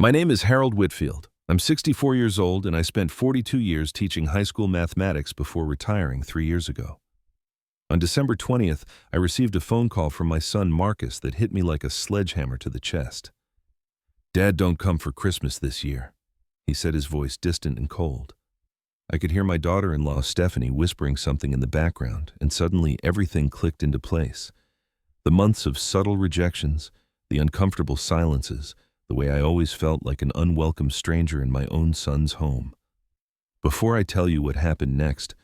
My name is Harold Whitfield. I'm 64 years old and I spent 42 years teaching high school mathematics before retiring 3 years ago. On December 20th, I received a phone call from my son Marcus that hit me like a sledgehammer to the chest. "Dad don't come for Christmas this year," he said, his voice distant and cold. I could hear my daughter-in-law Stephanie whispering something in the background, and suddenly everything clicked into place. The months of subtle rejections, the uncomfortable silences, the way I always felt like an unwelcome stranger in my own son's home. Before I tell you what happened next,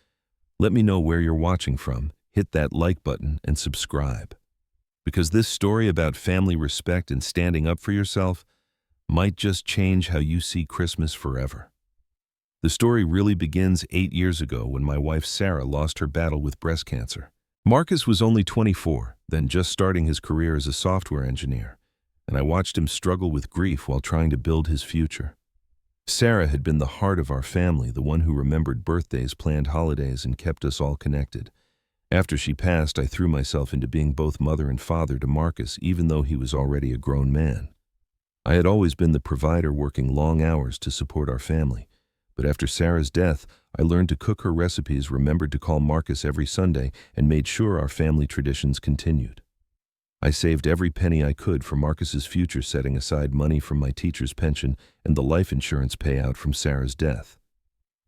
let me know where you're watching from, hit that like button, and subscribe. Because this story about family respect and standing up for yourself might just change how you see Christmas forever. The story really begins 8 years ago when my wife Sarah lost her battle with breast cancer. Marcus was only 24, then just starting his career as a software engineer, and I watched him struggle with grief while trying to build his future. Sarah had been the heart of our family, the one who remembered birthdays, planned holidays, and kept us all connected. After she passed, I threw myself into being both mother and father to Marcus, even though he was already a grown man. I had always been the provider, working long hours to support our family. But after Sarah's death, I learned to cook her recipes, remembered to call Marcus every Sunday, and made sure our family traditions continued. I saved every penny I could for Marcus's future, setting aside money from my teacher's pension and the life insurance payout from Sarah's death.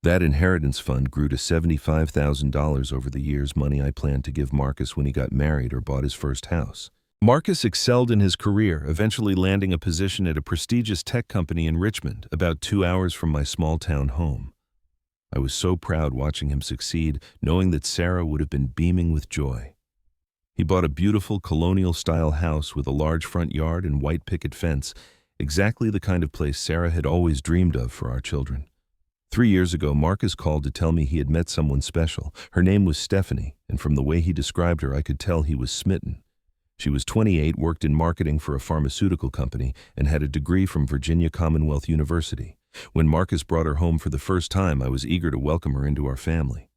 That inheritance fund grew to $75,000 over the years, money I planned to give Marcus when he got married or bought his first house. Marcus excelled in his career, eventually landing a position at a prestigious tech company in Richmond, about 2 hours from my small-town home. I was so proud watching him succeed, knowing that Sarah would have been beaming with joy. He bought a beautiful colonial-style house with a large front yard and white picket fence, exactly the kind of place Sarah had always dreamed of for our children. 3 years ago, Marcus called to tell me he had met someone special. Her name was Stephanie, and from the way he described her, I could tell he was smitten. She was 28, worked in marketing for a pharmaceutical company, and had a degree from Virginia Commonwealth University. When Marcus brought her home for the first time, I was eager to welcome her into our family.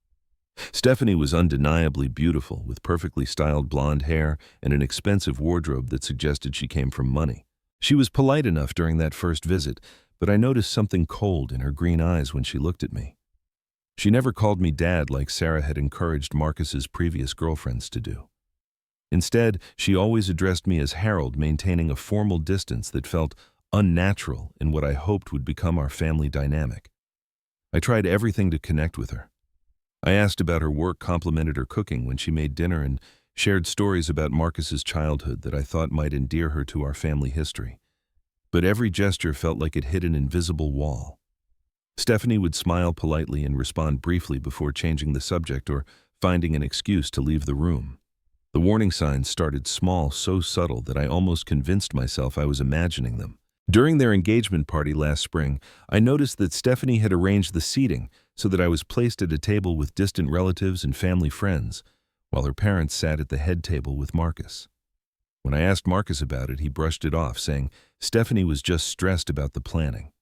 Stephanie was undeniably beautiful, with perfectly styled blonde hair and an expensive wardrobe that suggested she came from money. She was polite enough during that first visit, but I noticed something cold in her green eyes when she looked at me. She never called me Dad like Sarah had encouraged Marcus's previous girlfriends to do. Instead, she always addressed me as Harold, maintaining a formal distance that felt unnatural in what I hoped would become our family dynamic. I tried everything to connect with her. I asked about her work, complimented her cooking when she made dinner, and shared stories about Marcus's childhood that I thought might endear her to our family history. But every gesture felt like it hit an invisible wall. Stephanie would smile politely and respond briefly before changing the subject or finding an excuse to leave the room. The warning signs started small, so subtle that I almost convinced myself I was imagining them. During their engagement party last spring, I noticed that Stephanie had arranged the seating so that I was placed at a table with distant relatives and family friends, while her parents sat at the head table with Marcus. When I asked Marcus about it, he brushed it off, saying Stephanie was just stressed about the planning.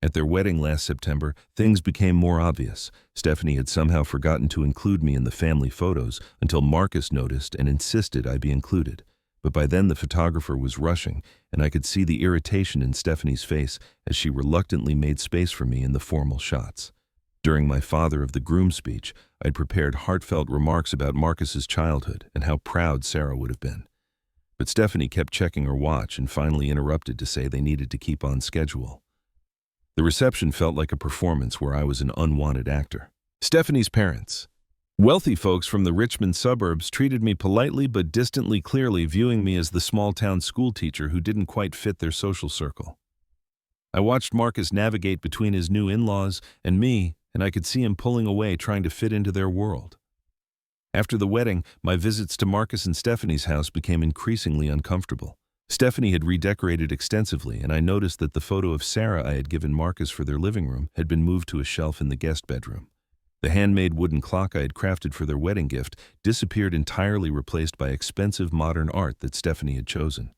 At their wedding last September, things became more obvious. Stephanie had somehow forgotten to include me in the family photos until Marcus noticed and insisted I be included. But by then the photographer was rushing, and I could see the irritation in Stephanie's face as she reluctantly made space for me in the formal shots. During my father of the groom speech, I'd prepared heartfelt remarks about Marcus's childhood and how proud Sarah would have been. But Stephanie kept checking her watch and finally interrupted to say they needed to keep on schedule. The reception felt like a performance where I was an unwanted actor. Stephanie's parents, wealthy folks from the Richmond suburbs, treated me politely but distantly, clearly viewing me as the small-town school teacher who didn't quite fit their social circle. I watched Marcus navigate between his new in-laws and me, and I could see him pulling away, trying to fit into their world. After the wedding, my visits to Marcus and Stephanie's house became increasingly uncomfortable. Stephanie had redecorated extensively, and I noticed that the photo of Sarah I had given Marcus for their living room had been moved to a shelf in the guest bedroom. The handmade wooden clock I had crafted for their wedding gift disappeared entirely, replaced by expensive modern art that Stephanie had chosen.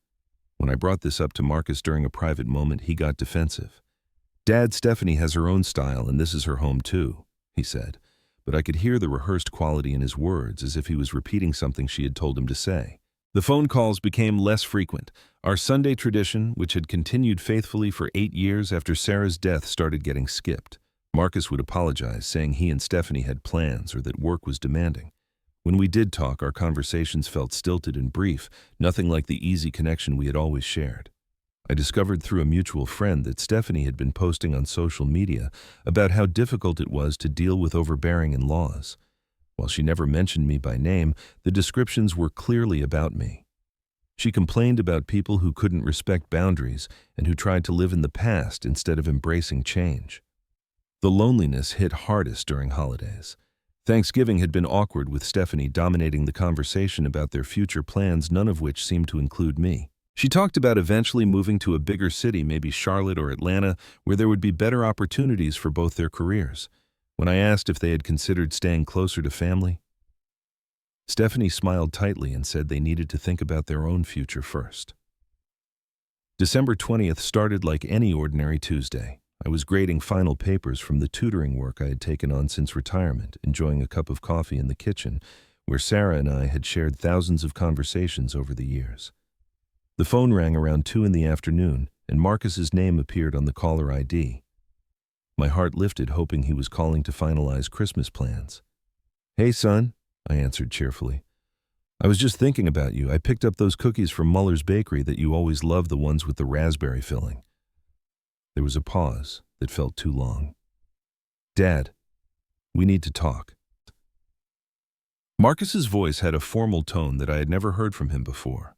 When I brought this up to Marcus during a private moment, he got defensive. "Dad, Stephanie has her own style, and this is her home too," he said, but I could hear the rehearsed quality in his words, as if he was repeating something she had told him to say. The phone calls became less frequent. Our Sunday tradition, which had continued faithfully for 8 years after Sarah's death, started getting skipped. Marcus would apologize, saying he and Stephanie had plans or that work was demanding. When we did talk, our conversations felt stilted and brief, nothing like the easy connection we had always shared. I discovered through a mutual friend that Stephanie had been posting on social media about how difficult it was to deal with overbearing in-laws. While she never mentioned me by name, the descriptions were clearly about me. She complained about people who couldn't respect boundaries and who tried to live in the past instead of embracing change. The loneliness hit hardest during holidays. Thanksgiving had been awkward, with Stephanie dominating the conversation about their future plans, none of which seemed to include me. She talked about eventually moving to a bigger city, maybe Charlotte or Atlanta, where there would be better opportunities for both their careers. When I asked if they had considered staying closer to family, Stephanie smiled tightly and said they needed to think about their own future first. December 20th started like any ordinary Tuesday. I was grading final papers from the tutoring work I had taken on since retirement, enjoying a cup of coffee in the kitchen, where Sarah and I had shared thousands of conversations over the years. The phone rang around 2 in the afternoon, and Marcus's name appeared on the caller ID. My heart lifted, hoping he was calling to finalize Christmas plans. "Hey, son," I answered cheerfully. "I was just thinking about you. I picked up those cookies from Muller's Bakery that you always love, the ones with the raspberry filling." There was a pause that felt too long. "Dad, we need to talk." Marcus's voice had a formal tone that I had never heard from him before.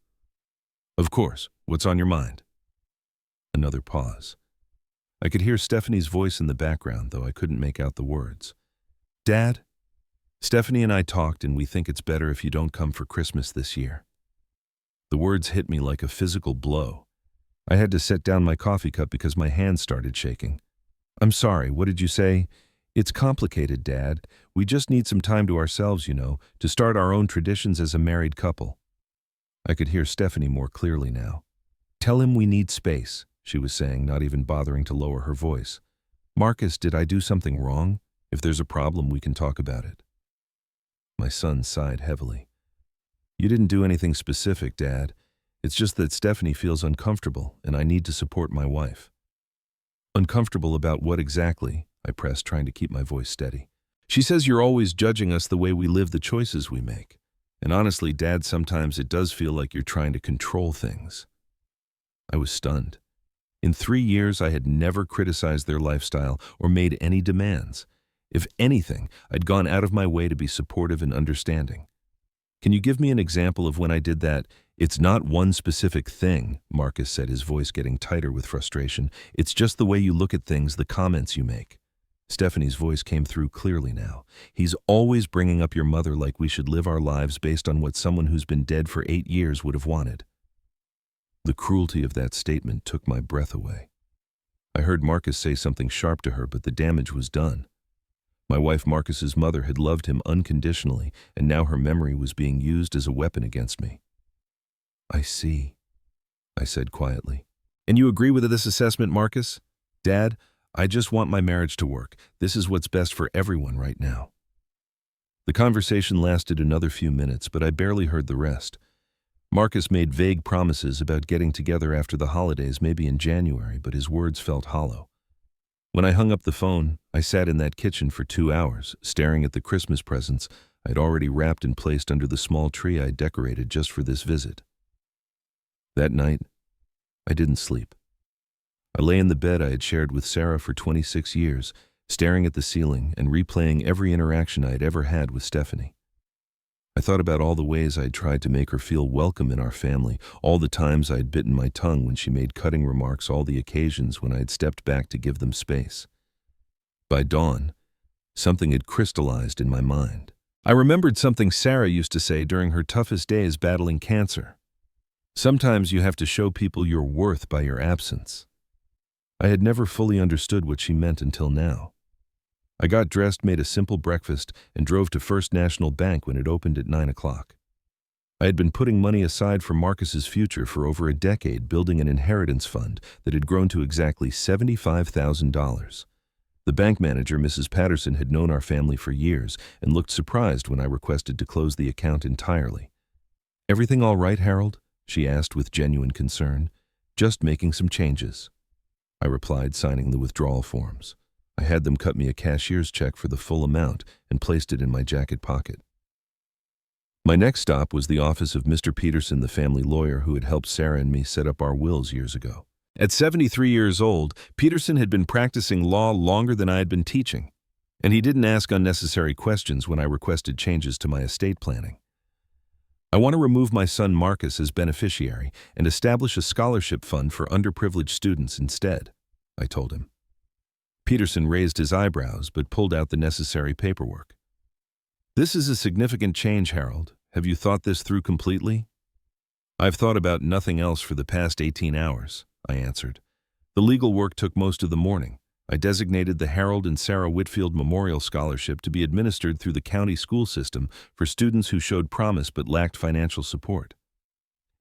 "Of course. What's on your mind?" Another pause. I could hear Stephanie's voice in the background, though I couldn't make out the words. "Dad, Stephanie and I talked, and we think it's better if you don't come for Christmas this year." The words hit me like a physical blow. I had to set down my coffee cup because my hands started shaking. "I'm sorry, what did you say?" "It's complicated, Dad. We just need some time to ourselves, to start our own traditions as a married couple." I could hear Stephanie more clearly now. "Tell him we need space," she was saying, not even bothering to lower her voice. "Marcus, did I do something wrong? If there's a problem, we can talk about it." My son sighed heavily. "You didn't do anything specific, Dad. It's just that Stephanie feels uncomfortable, and I need to support my wife." "Uncomfortable about what exactly?" I pressed, trying to keep my voice steady. "She says you're always judging us the way we live, the choices we make. And honestly, Dad, sometimes it does feel like you're trying to control things." I was stunned. In 3 years, I had never criticized their lifestyle or made any demands. If anything, I'd gone out of my way to be supportive and understanding. "Can you give me an example of when I did that?" "It's not one specific thing," Marcus said, his voice getting tighter with frustration. "It's just the way you look at things, the comments you make." Stephanie's voice came through clearly now. "He's always bringing up your mother like we should live our lives based on what someone who's been dead for 8 years would have wanted." The cruelty of that statement took my breath away. I heard Marcus say something sharp to her, but the damage was done. My wife Marcus's mother had loved him unconditionally, and now her memory was being used as a weapon against me. "I see," I said quietly. "And you agree with this assessment, Marcus?" "Dad, I just want my marriage to work. This is what's best for everyone right now." The conversation lasted another few minutes, but I barely heard the rest. Marcus made vague promises about getting together after the holidays, maybe in January, but his words felt hollow. When I hung up the phone, I sat in that kitchen for 2 hours, staring at the Christmas presents I'd already wrapped and placed under the small tree I'd decorated just for this visit. That night, I didn't sleep. I lay in the bed I had shared with Sarah for 26 years, staring at the ceiling and replaying every interaction I had ever had with Stephanie. I thought about all the ways I had tried to make her feel welcome in our family, all the times I had bitten my tongue when she made cutting remarks, all the occasions when I had stepped back to give them space. By dawn, something had crystallized in my mind. I remembered something Sarah used to say during her toughest days battling cancer. "Sometimes you have to show people your worth by your absence." I had never fully understood what she meant until now. I got dressed, made a simple breakfast, and drove to First National Bank when it opened at 9 o'clock. I had been putting money aside for Marcus's future for over a decade, building an inheritance fund that had grown to exactly $75,000. The bank manager, Mrs. Patterson, had known our family for years and looked surprised when I requested to close the account entirely. "Everything all right, Harold?" she asked with genuine concern. "Just making some changes," I replied, signing the withdrawal forms. I had them cut me a cashier's check for the full amount and placed it in my jacket pocket. My next stop was the office of Mr. Peterson, the family lawyer who had helped Sarah and me set up our wills years ago. At 73 years old, Peterson had been practicing law longer than I had been teaching, and he didn't ask unnecessary questions when I requested changes to my estate planning. "I want to remove my son Marcus as beneficiary and establish a scholarship fund for underprivileged students instead," I told him. Peterson raised his eyebrows but pulled out the necessary paperwork. "This is a significant change, Harold. Have you thought this through completely?" "I've thought about nothing else for the past 18 hours, I answered. "The legal work took most of the morning. I designated the Harold and Sarah Whitfield Memorial Scholarship to be administered through the county school system for students who showed promise but lacked financial support.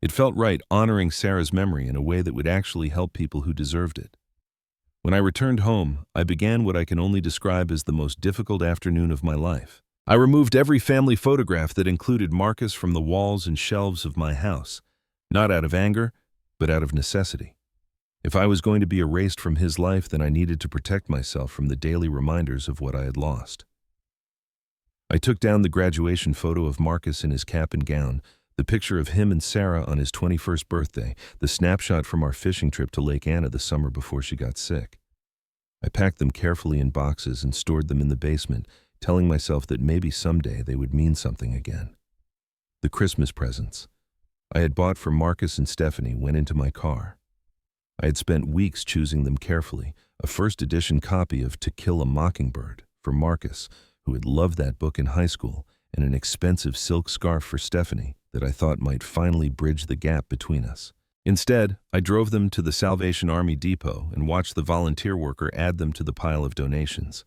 It felt right honoring Sarah's memory in a way that would actually help people who deserved it. When I returned home, I began what I can only describe as the most difficult afternoon of my life. I removed every family photograph that included Marcus from the walls and shelves of my house, not out of anger, but out of necessity. If I was going to be erased from his life, then I needed to protect myself from the daily reminders of what I had lost. I took down the graduation photo of Marcus in his cap and gown, the picture of him and Sarah on his 21st birthday, the snapshot from our fishing trip to Lake Anna the summer before she got sick. I packed them carefully in boxes and stored them in the basement, telling myself that maybe someday they would mean something again. The Christmas presents I had bought for Marcus and Stephanie went into my car. I had spent weeks choosing them carefully, a first edition copy of To Kill a Mockingbird for Marcus, who had loved that book in high school, and an expensive silk scarf for Stephanie that I thought might finally bridge the gap between us. Instead, I drove them to the Salvation Army depot and watched the volunteer worker add them to the pile of donations.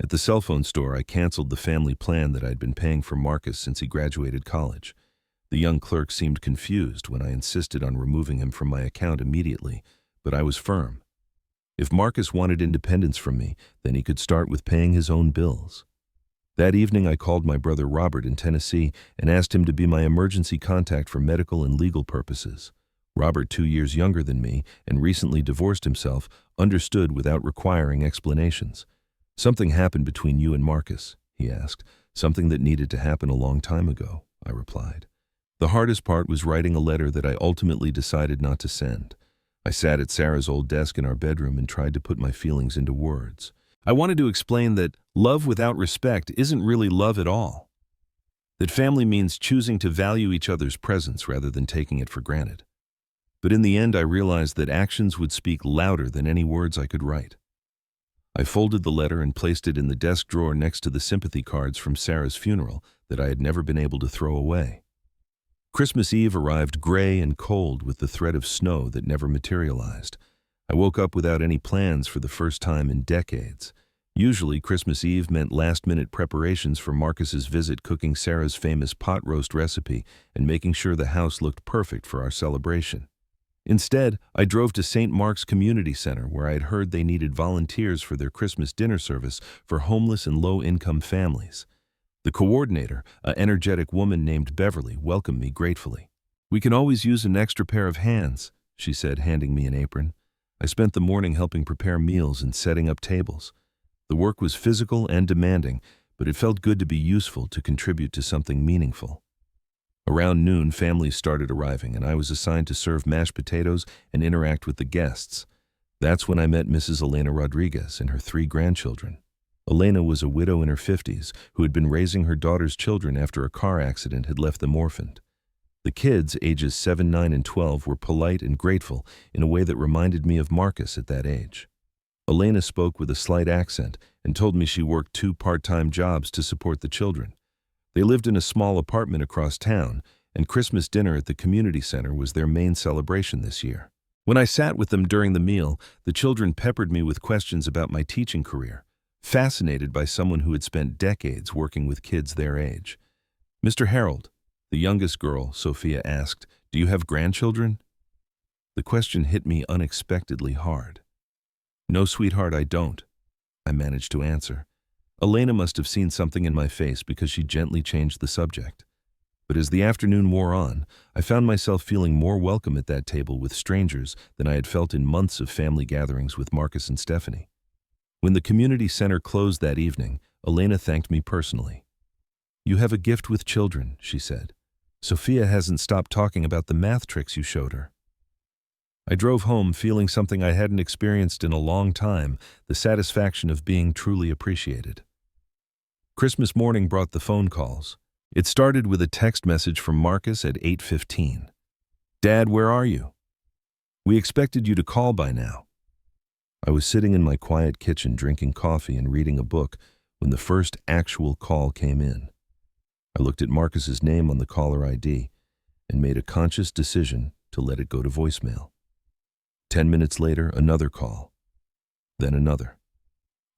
At the cell phone store, I canceled the family plan that I'd been paying for Marcus since he graduated college. The young clerk seemed confused when I insisted on removing him from my account immediately, but I was firm. If Marcus wanted independence from me, then he could start with paying his own bills. That evening, I called my brother Robert in Tennessee and asked him to be my emergency contact for medical and legal purposes. Robert, 2 years younger than me and recently divorced himself, understood without requiring explanations. "Something happened between you and Marcus," he asked. "Something that needed to happen a long time ago," I replied. The hardest part was writing a letter that I ultimately decided not to send. I sat at Sarah's old desk in our bedroom and tried to put my feelings into words. I wanted to explain that love without respect isn't really love at all. That family means choosing to value each other's presence rather than taking it for granted. But in the end, I realized that actions would speak louder than any words I could write. I folded the letter and placed it in the desk drawer next to the sympathy cards from Sarah's funeral that I had never been able to throw away. Christmas Eve arrived gray and cold with the threat of snow that never materialized. I woke up without any plans for the first time in decades. Usually, Christmas Eve meant last-minute preparations for Marcus's visit, cooking Sarah's famous pot roast recipe and making sure the house looked perfect for our celebration. Instead, I drove to St. Mark's Community Center, where I had heard they needed volunteers for their Christmas dinner service for homeless and low-income families. The coordinator, an energetic woman named Beverly, welcomed me gratefully. "We can always use an extra pair of hands," she said, handing me an apron. I spent the morning helping prepare meals and setting up tables. The work was physical and demanding, but it felt good to be useful, to contribute to something meaningful. Around noon, families started arriving, and I was assigned to serve mashed potatoes and interact with the guests. That's when I met Mrs. Elena Rodriguez and her 3 grandchildren. Elena was a widow in her 50s who had been raising her daughter's children after a car accident had left them orphaned. The kids, ages 7, 9, and 12, were polite and grateful in a way that reminded me of Marcus at that age. Elena spoke with a slight accent and told me she worked 2 part-time jobs to support the children. They lived in a small apartment across town, and Christmas dinner at the community center was their main celebration this year. When I sat with them during the meal, the children peppered me with questions about my teaching career, fascinated by someone who had spent decades working with kids their age. "Mr. Harold," the youngest girl, Sophia, asked, "do you have grandchildren?" The question hit me unexpectedly hard. "No, sweetheart, I don't," I managed to answer. Elena must have seen something in my face because she gently changed the subject. But as the afternoon wore on, I found myself feeling more welcome at that table with strangers than I had felt in months of family gatherings with Marcus and Stephanie. When the community center closed that evening, Elena thanked me personally. "You have a gift with children," she said. "Sophia hasn't stopped talking about the math tricks you showed her." I drove home feeling something I hadn't experienced in a long time, the satisfaction of being truly appreciated. Christmas morning brought the phone calls. It started with a text message from Marcus at 8:15. "Dad, where are you? We expected you to call by now." I was sitting in my quiet kitchen drinking coffee and reading a book when the first actual call came in. I looked at Marcus's name on the caller ID and made a conscious decision to let it go to voicemail. 10 minutes later, another call, then another.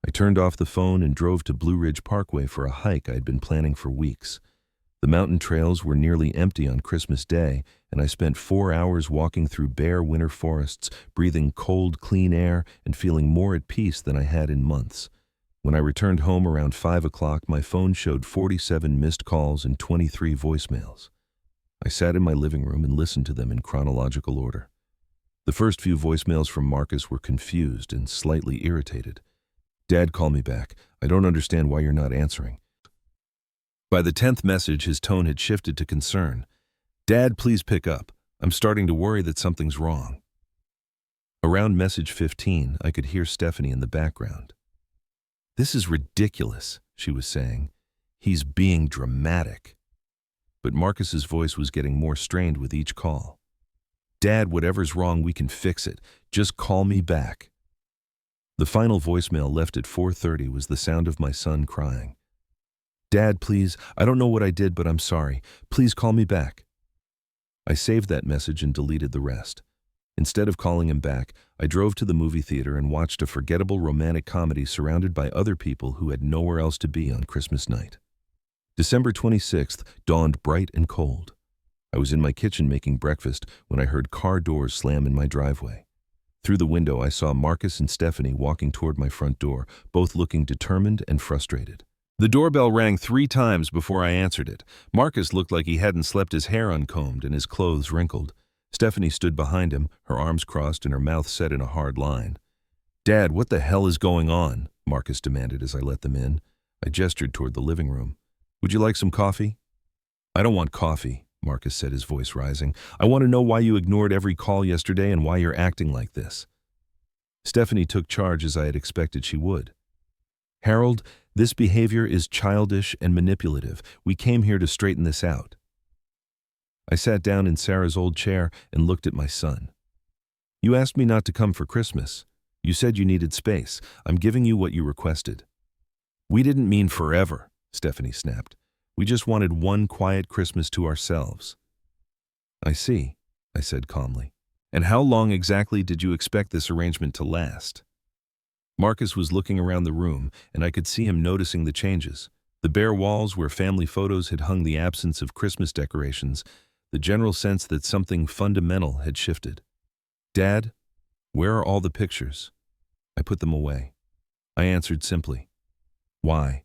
I turned off the phone and drove to Blue Ridge Parkway for a hike I'd been planning for weeks. The mountain trails were nearly empty on Christmas Day, and I spent 4 hours walking through bare winter forests, breathing cold, clean air and feeling more at peace than I had in months. When I returned home around 5 o'clock, my phone showed 47 missed calls and 23 voicemails. I sat in my living room and listened to them in chronological order. The first few voicemails from Marcus were confused and slightly irritated. "Dad, call me back. I don't understand why you're not answering." By the 10th message, his tone had shifted to concern. "Dad, please pick up. I'm starting to worry that something's wrong." Around message 15, I could hear Stephanie in the background. "This is ridiculous," she was saying. "He's being dramatic." But Marcus's voice was getting more strained with each call. "Dad, whatever's wrong, we can fix it. Just call me back." The final voicemail left at 4:30 was the sound of my son crying. "Dad, please, I don't know what I did, but I'm sorry. Please call me back." I saved that message and deleted the rest. Instead of calling him back, I drove to the movie theater and watched a forgettable romantic comedy surrounded by other people who had nowhere else to be on Christmas night. December 26th dawned bright and cold. I was in my kitchen making breakfast when I heard car doors slam in my driveway. Through the window, I saw Marcus and Stephanie walking toward my front door, both looking determined and frustrated. The doorbell rang 3 times before I answered it. Marcus looked like he hadn't slept, his hair uncombed and his clothes wrinkled. Stephanie stood behind him, her arms crossed and her mouth set in a hard line. "Dad, what the hell is going on?" Marcus demanded as I let them in. I gestured toward the living room. "Would you like some coffee?" "I don't want coffee," Marcus said, his voice rising. "I want to know why you ignored every call yesterday and why you're acting like this." Stephanie took charge as I had expected she would. "Harold, this behavior is childish and manipulative. We came here to straighten this out." I sat down in Sarah's old chair and looked at my son. "You asked me not to come for Christmas. You said you needed space. I'm giving you what you requested." "We didn't mean forever," Stephanie snapped. "We just wanted one quiet Christmas to ourselves." "I see," I said calmly. "And how long exactly did you expect this arrangement to last?" Marcus was looking around the room, and I could see him noticing the changes. The bare walls where family photos had hung, the absence of Christmas decorations, the general sense that something fundamental had shifted. "Dad, where are all the pictures?" I put them away. I answered simply. "Why?"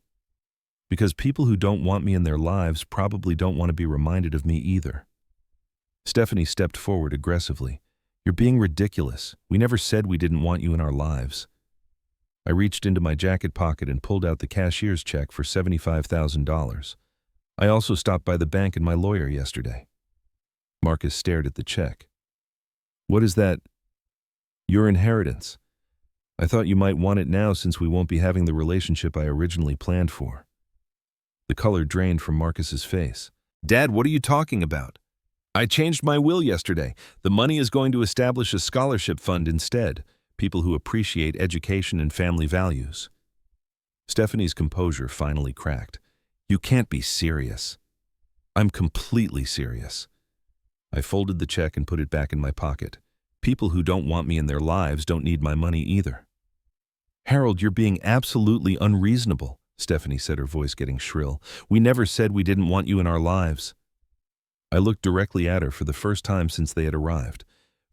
"Because people who don't want me in their lives probably don't want to be reminded of me either." Stephanie stepped forward aggressively. "You're being ridiculous. We never said we didn't want you in our lives." I reached into my jacket pocket and pulled out the cashier's check for $75,000. "I also stopped by the bank and my lawyer yesterday." Marcus stared at the check. "What is that?" "Your inheritance. I thought you might want it now since we won't be having the relationship I originally planned for." The color drained from Marcus's face. "Dad, what are you talking about? I changed my will yesterday. The money is going to establish a scholarship fund instead. People who appreciate education and family values." Stephanie's composure finally cracked. "You can't be serious." "I'm completely serious." I folded the check and put it back in my pocket. "People who don't want me in their lives don't need my money either." "Harold, you're being absolutely unreasonable," Stephanie said, her voice getting shrill. "We never said we didn't want you in our lives." I looked directly at her for the first time since they had arrived.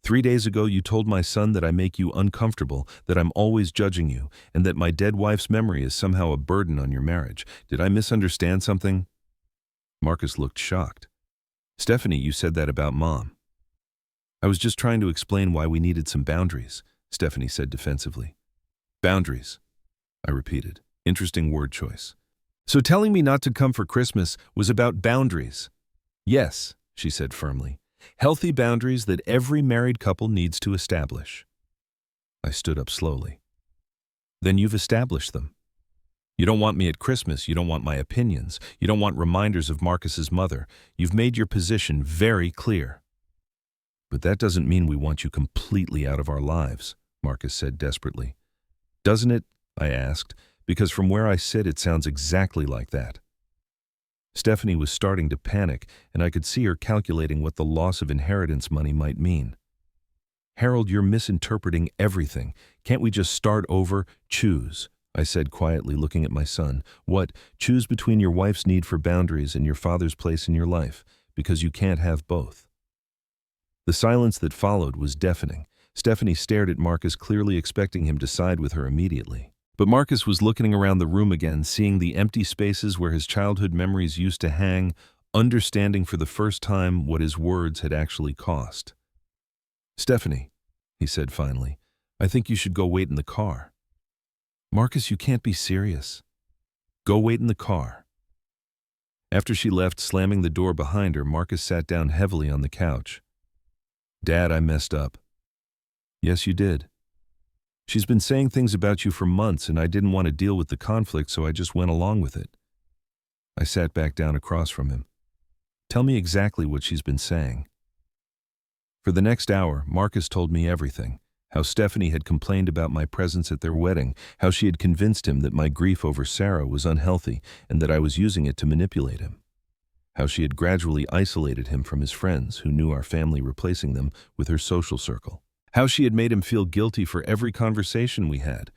3 days ago, you told my son that I make you uncomfortable, that I'm always judging you, and that my dead wife's memory is somehow a burden on your marriage. Did I misunderstand something?" Marcus looked shocked. Stephanie, you said that about Mom. I was just trying to explain why we needed some boundaries, Stephanie said defensively. Boundaries, I repeated. Interesting word choice. So telling me not to come for Christmas was about boundaries? Yes, she said firmly. Healthy boundaries that every married couple needs to establish. I stood up slowly. Then you've established them. You don't want me at Christmas, you don't want my opinions, you don't want reminders of Marcus's mother. You've made your position very clear. But that doesn't mean we want you completely out of our lives, Marcus said desperately. Doesn't it? I asked, because from where I sit it sounds exactly like that. Stephanie was starting to panic, and I could see her calculating what the loss of inheritance money might mean. Harold, you're misinterpreting everything. Can't we just start over? Choose, I said quietly, looking at my son. What? Choose between your wife's need for boundaries and your father's place in your life, because you can't have both. The silence that followed was deafening. Stephanie stared at Marcus, clearly expecting him to side with her immediately. But Marcus was looking around the room again, seeing the empty spaces where his childhood memories used to hang, understanding for the first time what his words had actually cost. Stephanie, he said finally, I think you should go wait in the car. Marcus, you can't be serious. Go wait in the car. After she left, slamming the door behind her, Marcus sat down heavily on the couch. Dad, I messed up. Yes, you did. She's been saying things about you for months, and I didn't want to deal with the conflict, so I just went along with it. I sat back down across from him. Tell me exactly what she's been saying. For the next hour, Marcus told me everything. How Stephanie had complained about my presence at their wedding, how she had convinced him that my grief over Sarah was unhealthy and that I was using it to manipulate him. How she had gradually isolated him from his friends who knew our family, replacing them with her social circle. How she had made him feel guilty for every conversation we had,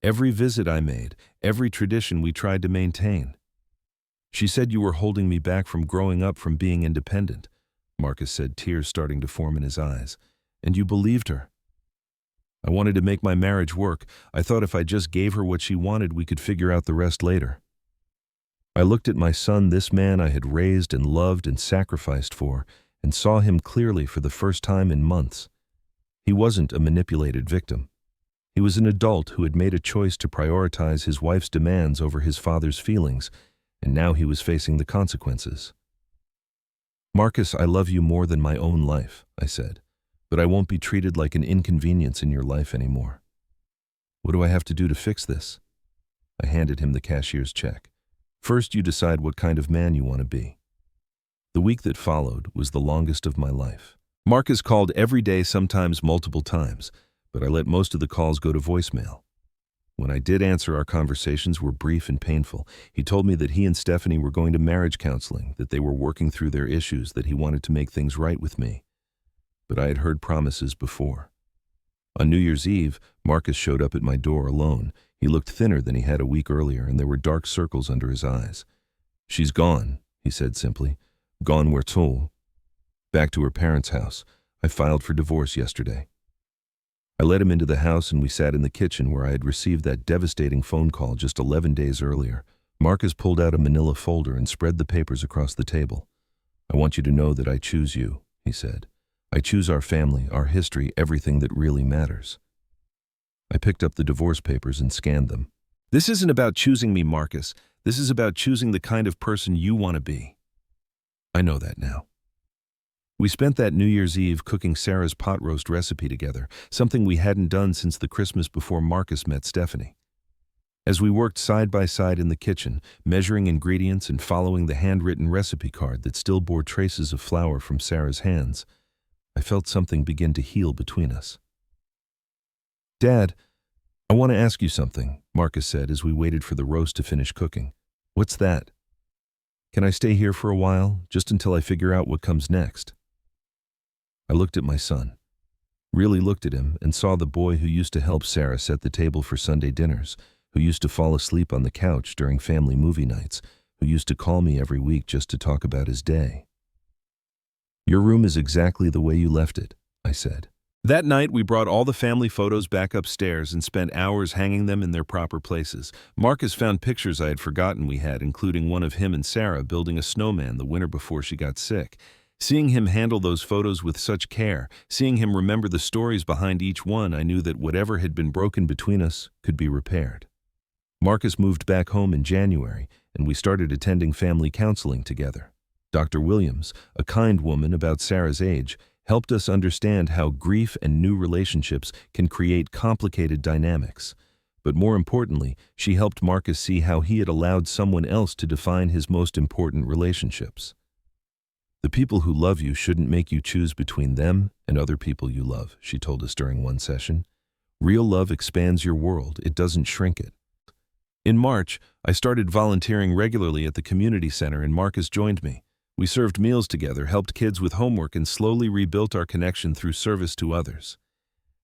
every visit I made, every tradition we tried to maintain. She said you were holding me back from growing up, from being independent, Marcus said, tears starting to form in his eyes. And you believed her. I wanted to make my marriage work. I thought if I just gave her what she wanted, we could figure out the rest later. I looked at my son, this man I had raised and loved and sacrificed for, and saw him clearly for the first time in months. He wasn't a manipulated victim. He was an adult who had made a choice to prioritize his wife's demands over his father's feelings, and now he was facing the consequences. Marcus, I love you more than my own life, I said, but I won't be treated like an inconvenience in your life anymore. What do I have to do to fix this? I handed him the cashier's check. First, you decide what kind of man you want to be. The week that followed was the longest of my life. Marcus called every day, sometimes multiple times, but I let most of the calls go to voicemail. When I did answer, our conversations were brief and painful. He told me that he and Stephanie were going to marriage counseling, that they were working through their issues, that he wanted to make things right with me. But I had heard promises before. On New Year's Eve, Marcus showed up at my door alone. He looked thinner than he had a week earlier, and there were dark circles under his eyes. She's gone, he said simply. Gone where to? Back to her parents' house. I filed for divorce yesterday. I let him into the house, and we sat in the kitchen where I had received that devastating phone call just 11 days earlier. Marcus pulled out a manila folder and spread the papers across the table. I want you to know that I choose you, he said. I choose our family, our history, everything that really matters. I picked up the divorce papers and scanned them. This isn't about choosing me, Marcus. This is about choosing the kind of person you want to be. I know that now. We spent that New Year's Eve cooking Sarah's pot roast recipe together, something we hadn't done since the Christmas before Marcus met Stephanie. As we worked side by side in the kitchen, measuring ingredients and following the handwritten recipe card that still bore traces of flour from Sarah's hands, I felt something begin to heal between us. Dad, I want to ask you something, Marcus said as we waited for the roast to finish cooking. What's that? Can I stay here for a while, just until I figure out what comes next? I looked at my son, really looked at him, and saw the boy who used to help Sarah set the table for Sunday dinners, who used to fall asleep on the couch during family movie nights, who used to call me every week just to talk about his day. Your room is exactly the way you left it, I said. That night, we brought all the family photos back upstairs and spent hours hanging them in their proper places. Marcus found pictures I had forgotten we had, including one of him and Sarah building a snowman the winter before she got sick. Seeing him handle those photos with such care, seeing him remember the stories behind each one, I knew that whatever had been broken between us could be repaired. Marcus moved back home in January, and we started attending family counseling together. Dr. Williams, a kind woman about Sarah's age, helped us understand how grief and new relationships can create complicated dynamics. But more importantly, she helped Marcus see how he had allowed someone else to define his most important relationships. The people who love you shouldn't make you choose between them and other people you love, she told us during one session. Real love expands your world, it doesn't shrink it. In March, I started volunteering regularly at the community center and Marcus joined me. We served meals together, helped kids with homework, and slowly rebuilt our connection through service to others.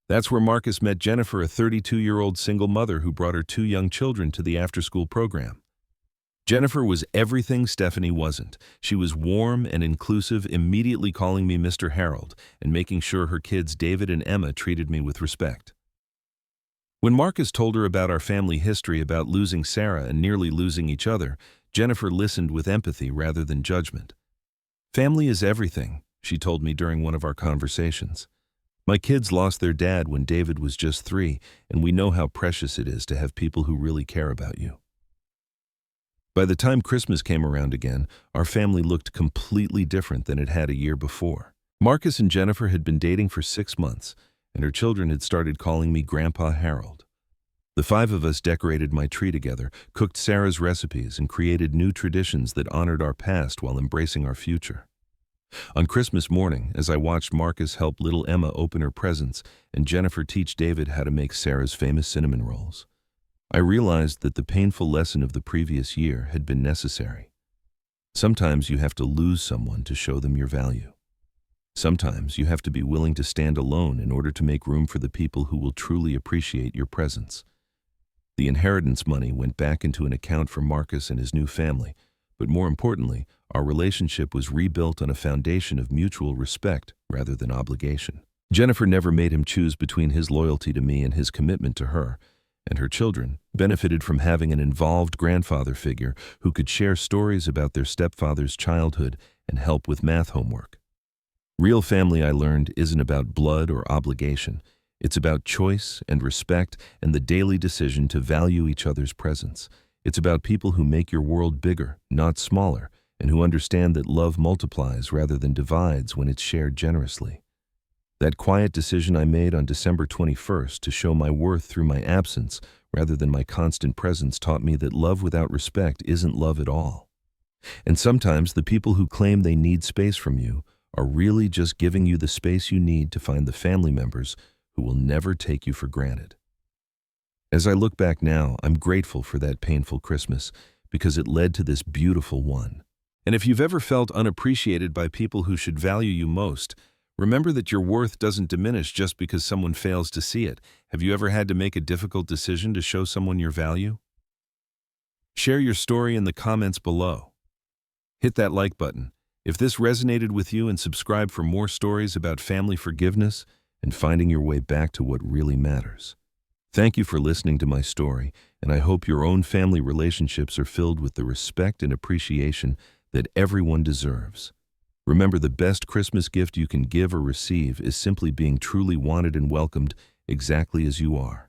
That's where Marcus met Jennifer, a 32-year-old single mother who brought her 2 young children to the after-school program. Jennifer was everything Stephanie wasn't. She was warm and inclusive, immediately calling me Mr. Harold and making sure her kids David and Emma treated me with respect. When Marcus told her about our family history, about losing Sarah and nearly losing each other, Jennifer listened with empathy rather than judgment. Family is everything, she told me during one of our conversations. My kids lost their dad when David was just 3, and we know how precious it is to have people who really care about you. By the time Christmas came around again, our family looked completely different than it had a year before. Marcus and Jennifer had been dating for 6 months, and her children had started calling me Grandpa Harold. The 5 of us decorated my tree together, cooked Sarah's recipes, and created new traditions that honored our past while embracing our future. On Christmas morning, as I watched Marcus help little Emma open her presents and Jennifer teach David how to make Sarah's famous cinnamon rolls, I realized that the painful lesson of the previous year had been necessary. Sometimes you have to lose someone to show them your value. Sometimes you have to be willing to stand alone in order to make room for the people who will truly appreciate your presence. The inheritance money went back into an account for Marcus and his new family, but more importantly, our relationship was rebuilt on a foundation of mutual respect rather than obligation. Jennifer never made him choose between his loyalty to me and his commitment to her, and her children benefited from having an involved grandfather figure who could share stories about their stepfather's childhood and help with math homework. Real family, I learned, isn't about blood or obligation. It's about choice and respect and the daily decision to value each other's presence. It's about people who make your world bigger, not smaller, and who understand that love multiplies rather than divides when it's shared generously. That quiet decision I made on December 21st to show my worth through my absence rather than my constant presence taught me that love without respect isn't love at all. And sometimes the people who claim they need space from you are really just giving you the space you need to find the family members who will never take you for granted. As I look back now, I'm grateful for that painful Christmas because it led to this beautiful one. And if you've ever felt unappreciated by people who should value you most, remember that your worth doesn't diminish just because someone fails to see it. Have you ever had to make a difficult decision to show someone your value? Share your story in the comments below. Hit that like button if this resonated with you, and subscribe for more stories about family forgiveness and finding your way back to what really matters. Thank you for listening to my story, and I hope your own family relationships are filled with the respect and appreciation that everyone deserves. Remember, the best Christmas gift you can give or receive is simply being truly wanted and welcomed exactly as you are.